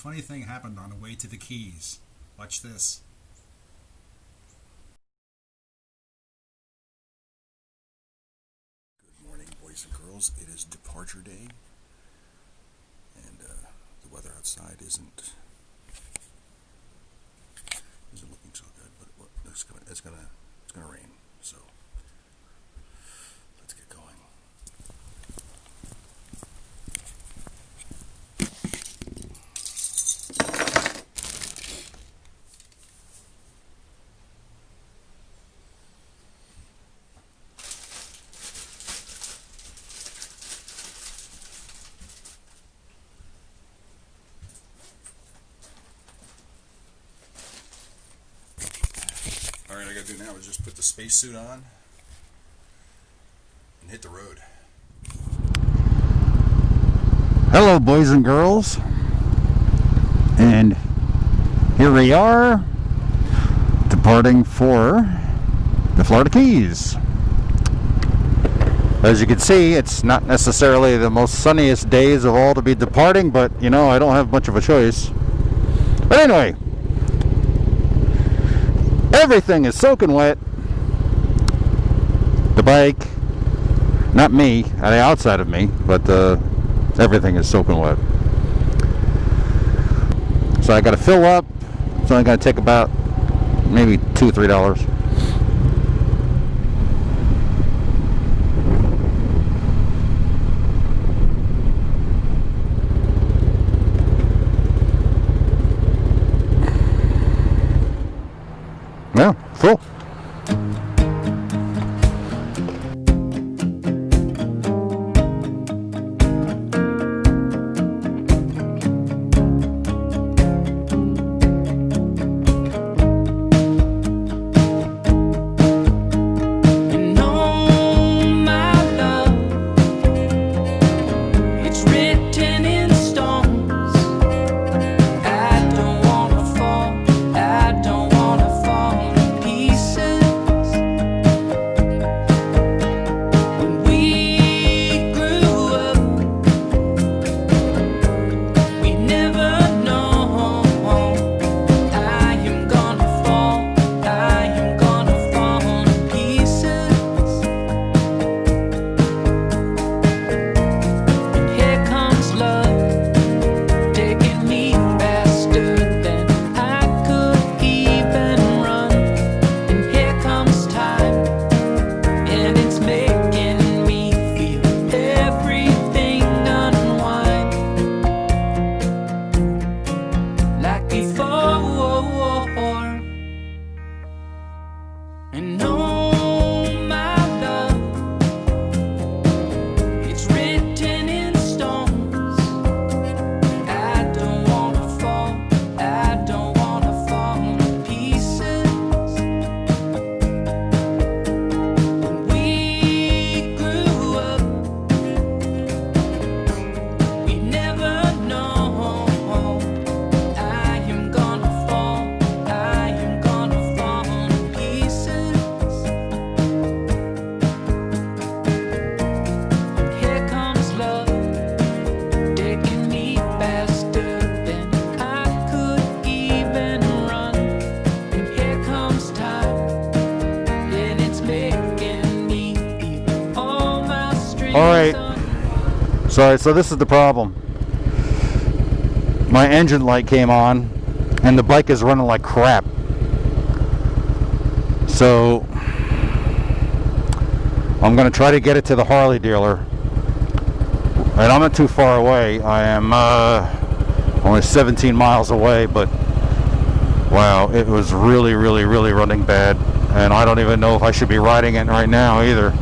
funny thing happened on the way to the Keys. Watch this. Good morning, boys and girls. It is departure day, and the weather outside isn't looking so good. But it's gonna rain. So let's get going. Alright, all I gotta do now is just put the spacesuit on and hit the road. Hello, boys and girls, and here we are departing for the Florida Keys. As you can see, it's not necessarily the most sunniest days of all to be departing, but you know, I don't have much of a choice. But anyway, everything is soaking wet. The bike, not me, on the outside of me, but everything is soaking wet. So I got to fill up. It's only going to take about maybe $2 or $3. Yeah, full. Alright, sorry, so this is the problem. My engine light came on and the bike is running like crap. So I'm going to try to get it to the Harley dealer. And I'm not too far away. I am only 17 miles away, but wow, it was really running bad. And I don't even know if I should be riding it right now either.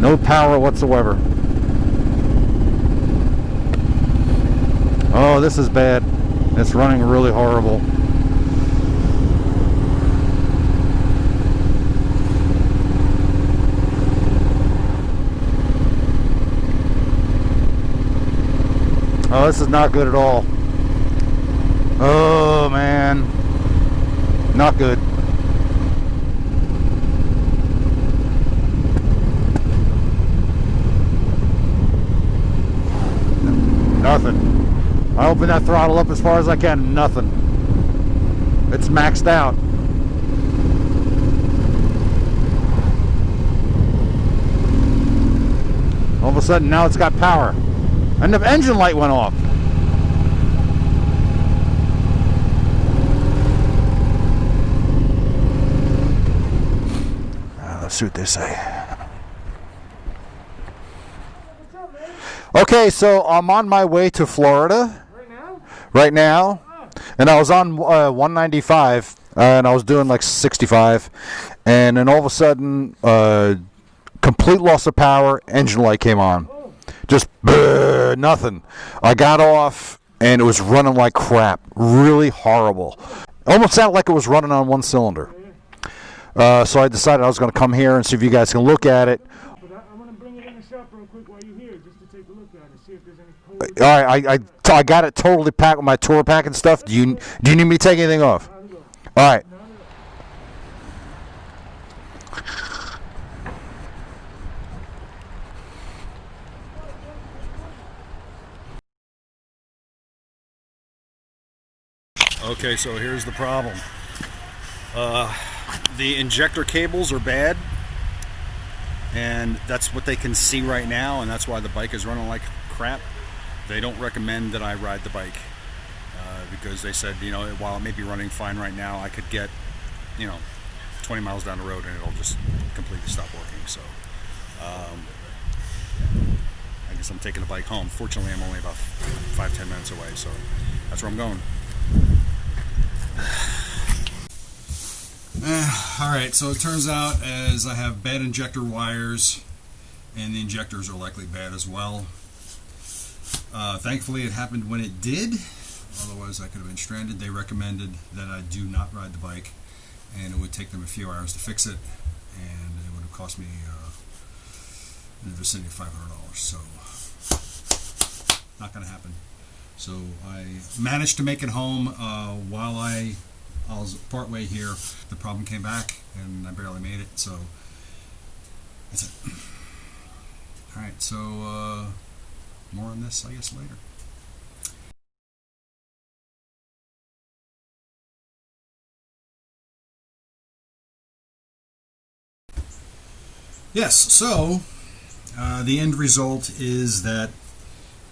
No power whatsoever. Oh, this is bad. It's running really horrible. Oh, this is not good at all. Oh, man. Not good. Nothing. I open that throttle up as far as I can. Nothing. It's maxed out. All of a sudden, now it's got power. And the engine light went off. Let's see what they say. Okay, so I'm on my way to Florida. Right now? Right now. And I was on 195, and I was doing like 65. And then all of a sudden, complete loss of power, engine light came on. Just nothing. I got off, and it was running like crap. Really horrible. Almost sounded like it was running on one cylinder. So I decided I was going to come here and see if you guys can look at it. But I'm going to bring it in the shop real quick while you're here, just to take a look at it, see if there's any cold. All right, I got it totally packed with my tour pack and stuff. Do you need me to take anything off? All right. Okay, so here's the problem. The injector cables are bad, and that's what they can see right now, and that's why the bike is running like crap. They don't recommend that I ride the bike because they said, you know, while it may be running fine right now, I could get, 20 miles down the road and it'll just completely stop working. So I guess I'm taking the bike home. Fortunately, I'm only about 5-10 minutes away, so that's where I'm going. Alright, so it turns out as I have bad injector wires, and the injectors are likely bad as well. Thankfully it happened when it did, otherwise I could have been stranded. They recommended that I do not ride the bike, and it would take them a few hours to fix it, and it would have cost me in the vicinity of $500, so not going to happen. So I managed to make it home while I was partway here. The problem came back, and I barely made it. So that's it. All right. So more on this, I guess, later. Yes. So the end result is that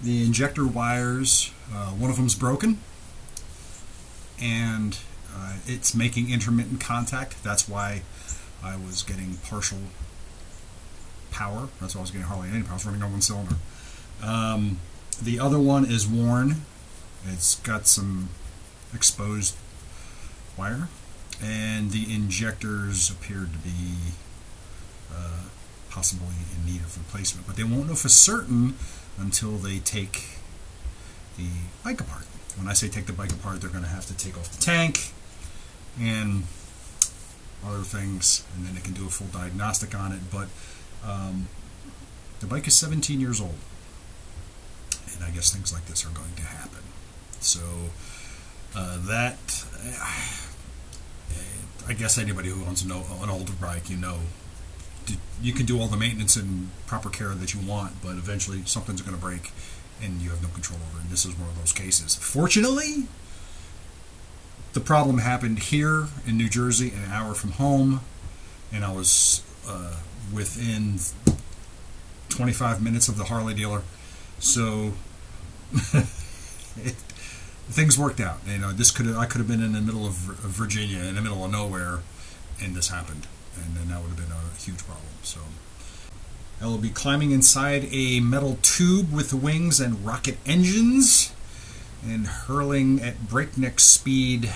the injector wires, one of them's broken, and it's making intermittent contact. That's why I was getting partial power. That's why I was getting hardly any power. I was running on one cylinder. The other one is worn. It's got some exposed wire, and the injectors appeared to be possibly in need of replacement. But they won't know for certain until they take the bike apart. When I say take the bike apart, they're going to have to take off the tank and other things, and then they can do a full diagnostic on it. But the bike is 17 years old, and I guess things like this are going to happen. So I guess anybody who owns an older bike, you can do all the maintenance and proper care that you want, but eventually something's going to break and you have no control over it. And this is one of those cases. Fortunately, the problem happened here in New Jersey, an hour from home, and I was within 25 minutes of the Harley dealer. So things worked out. I could have been in the middle of Virginia, in the middle of nowhere, and this happened. And then that would have been a huge problem. So I will be climbing inside a metal tube with wings and rocket engines and hurling at breakneck speed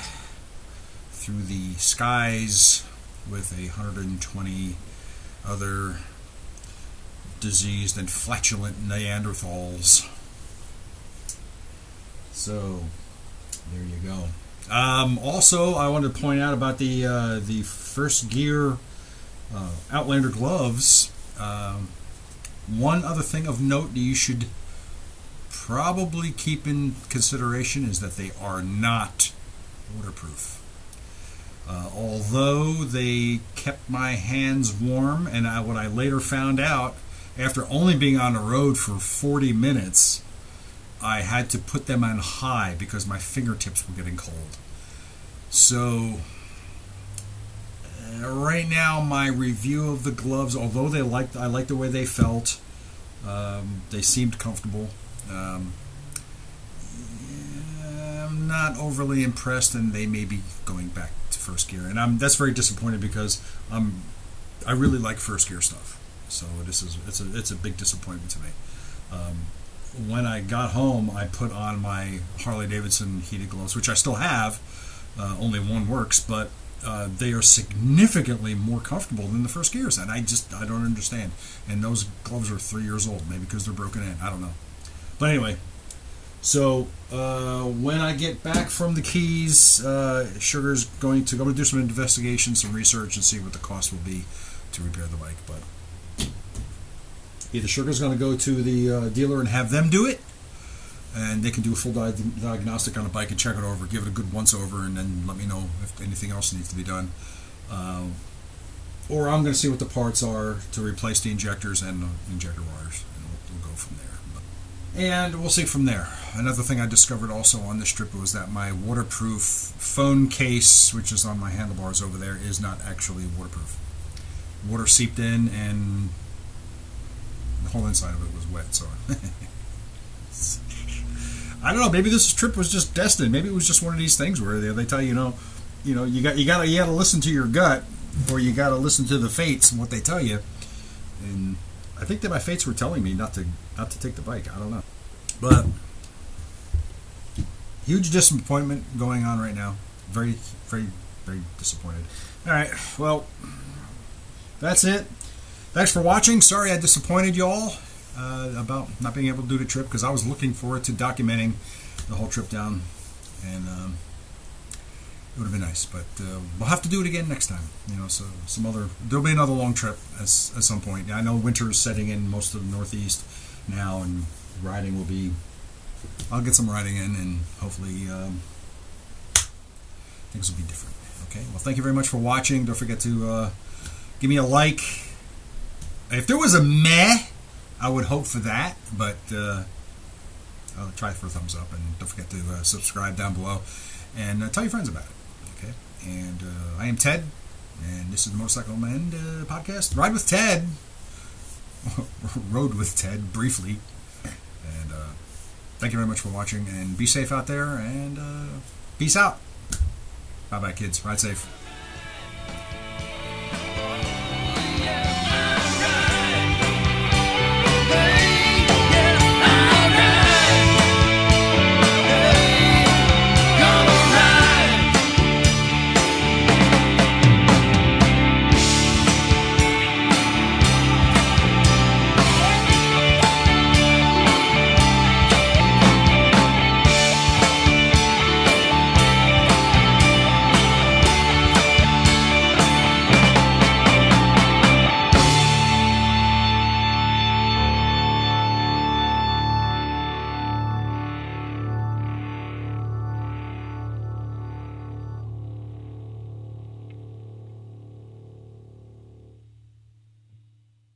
through the skies with 120 other diseased and flatulent Neanderthals. So there you go. Also, I wanted to point out about the First Gear Outlander gloves. One other thing of note that you should probably keep in consideration is that they are not waterproof. Although they kept my hands warm, and what I later found out after only being on the road for 40 minutes, I had to put them on high because my fingertips were getting cold. So right now, my review of the gloves, although I liked the way they felt, they seemed comfortable. I'm not overly impressed, and they may be going back to first gear, and that's very disappointed because I really like first gear stuff. So it's a big disappointment to me. When I got home, I put on my Harley-Davidson heated gloves, which I still have. Only one works, but they are significantly more comfortable than the first gears, and I don't understand. And those gloves are 3 years old, maybe because they're broken in. I don't know. But anyway, so when I get back from the Keys, Sugar's going to go do some investigation, some research, and see what the cost will be to repair the bike. But either Sugar's going to go to the dealer and have them do it, and they can do a full diagnostic on the bike and check it over, give it a good once-over, and then let me know if anything else needs to be done. Or I'm going to see what the parts are to replace the injectors and the injector wires, and we'll go from there. And we'll see from there. Another thing I discovered also on this trip was that my waterproof phone case, which is on my handlebars over there, is not actually waterproof. Water seeped in, and the whole inside of it was wet, so I don't know. Maybe this trip was just destined. Maybe it was just one of these things where they tell you, you got to listen to your gut, or you got to listen to the fates and what they tell you. And I think that my fates were telling me not to take the bike. I don't know, but huge disappointment going on right now. Very, very, very disappointed. All right, well, that's it. Thanks for watching. Sorry I disappointed y'all about not being able to do the trip, because I was looking forward to documenting the whole trip down, and it would have been nice. But we'll have to do it again next time. So there'll be another long trip at some point. I know winter is setting in most of the Northeast now, and riding will be. I'll get some riding in, and hopefully things will be different. Okay. Well, thank you very much for watching. Don't forget to give me a like. If there was a meh, I would hope for that, but I'll try for a thumbs up, and don't forget to subscribe down below, and tell your friends about it. Okay, and I am Ted, and this is the Motorcycle Man podcast. Ride with Ted, rode with Ted briefly, and thank you very much for watching, and be safe out there, and peace out. Bye bye, kids. Ride safe.